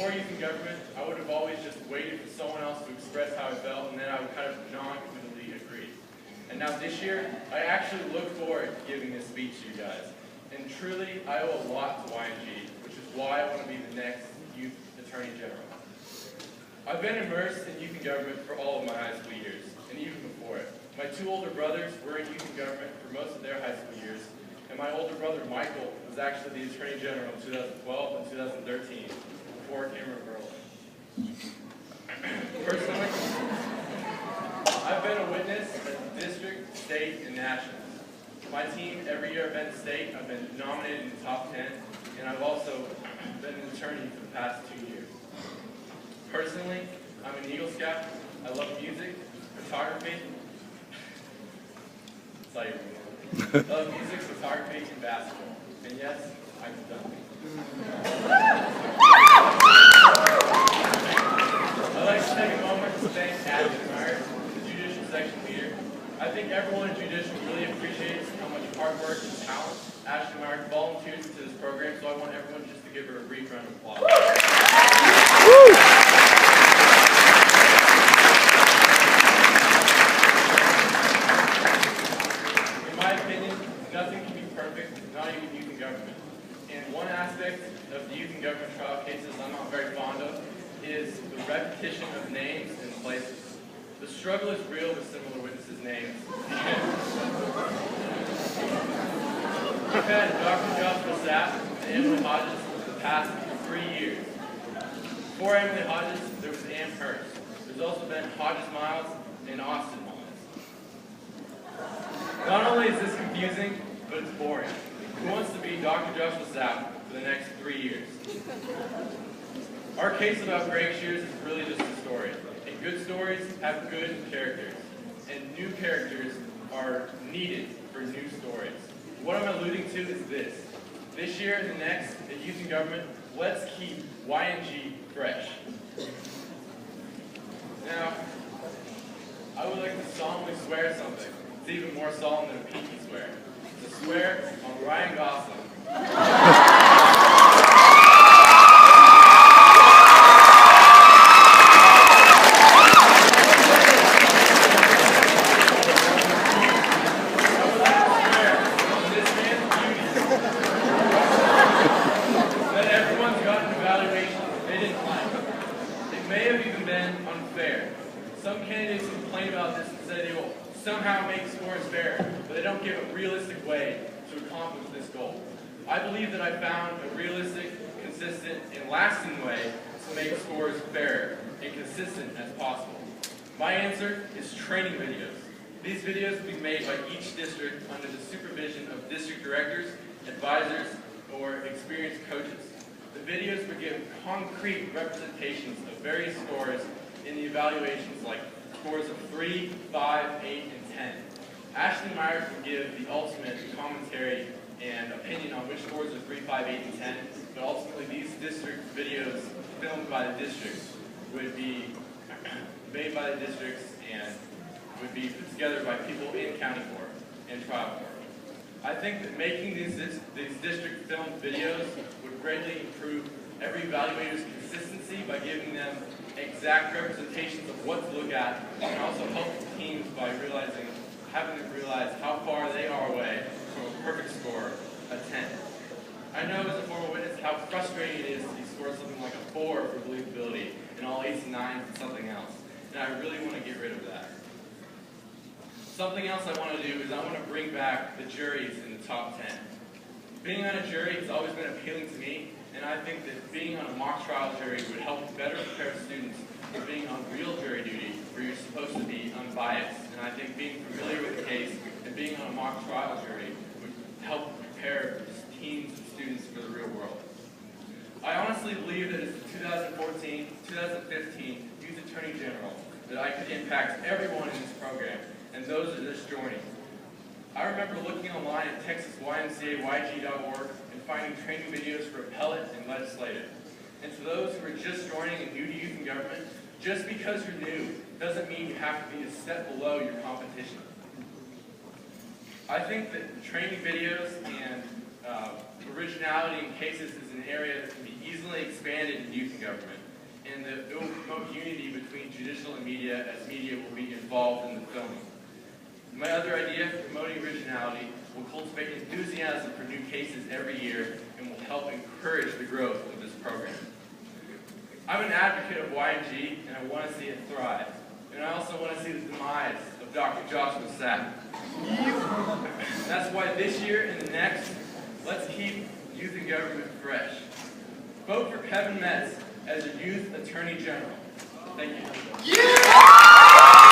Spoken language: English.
before youth in government, I would have always just waited for someone else to express how I felt, and then I would kind of non-committally agree. And now this year, I actually look forward to giving this speech to you guys. And truly, I owe a lot to YNG, which is why I want to be the next Youth Attorney General. I've been immersed in youth and government for all of my high school years, and even before it. My two older brothers were in youth and government for most of their high school years, and my older brother, Michael, was actually the Attorney General in 2012 and 2013, before Cameron Berlin. Personally, I've been a witness at district, state, and national. My team, every year I've been to state, I've been nominated in the top 10, and I've also been an attorney for the past 2 years. Personally, I'm an Eagle Scout. I love music, photography. That's all you I love music, photography, and basketball. And yes, I'm done. I'd like to take a moment to thank Ashton Myers, the Judicial Section Leader. I think everyone in Judicial really appreciates how much hard work and talent Ashton Myers volunteers into this program, so I want everyone just to give her a brief round of applause. In my opinion, nothing can be perfect, not even youth and government. And one aspect of the youth and government trial cases I'm not very fond of is the repetition of names and places. The struggle is real with similar witnesses' names. We've had Dr. Joshua Sapp and Emily Hodges for the past 3 years. Before Emily Hodges, there was Ann Hurst. There's also been Hodges Miles and Austin Miles. Not only is this confusing, but it's boring. Who wants to be Dr. Joshua Sapp for the next 3 years? Our case about Greg Shears is really just a story. And good stories have good characters. And new characters are needed for new stories. What I'm alluding to is this. This year and the next, at Youth and Government, let's keep YNG fresh. Now, I would like to solemnly swear something. It's even more solemn than a pinky swear. To swear on Ryan Gosling. Somehow make scores fair, but they don't give a realistic way to accomplish this goal. I believe that I found a realistic, consistent, and lasting way to make scores fair and consistent as possible. My answer is training videos. These videos will be made by each district under the supervision of district directors, advisors, or experienced coaches. The videos will give concrete representations of various scores in the evaluations like scores of 3, 5, 8, and 10. Ashley Myers will give the ultimate commentary and opinion on which scores are 3, 5, 8, and 10, but ultimately these district videos filmed by the districts would be made by the districts and would be put together by people in county court and trial court. I think that making these district filmed videos would greatly improve every evaluator's consistency by giving them exact representations of what to look at, and also help the teams by having them realize how far they are away from a perfect score, a 10. I know as a former witness how frustrating it is to score something like a 4 for believability and all 8s and 9s and something else, and I really want to get rid of that. Something else I want to do is I want to bring back the juries in the top 10. Being on a jury has always been appealing to me, and I think that being on a mock trial jury would help better prepare students for being on real jury duty, where you're supposed to be unbiased. And I think being familiar with the case and being on a mock trial jury would help prepare teens and students for the real world. I honestly believe that as the 2014-2015 Youth Attorney General, that I could impact everyone in this program, and those that are just joining. I remember looking online at TexasYMCAYG.org and finding training videos for appellate and legislative. And to those who are just joining and new to youth and government, just because you're new doesn't mean you have to be a step below your competition. I think that training videos and Originality in cases is an area that can be easily expanded in youth and government, and that it will promote unity between judicial and media, as media will be involved in the filming. My other idea for promoting originality will cultivate enthusiasm for new cases every year and will help encourage the growth of this program. I'm an advocate of YMG, and I want to see it thrive. And I also want to see the demise of Dr. Joshua Sapp. That's why this year and the next, let's keep youth and government fresh. Vote for Kevin Metz as a youth attorney general. Thank you. Yeah!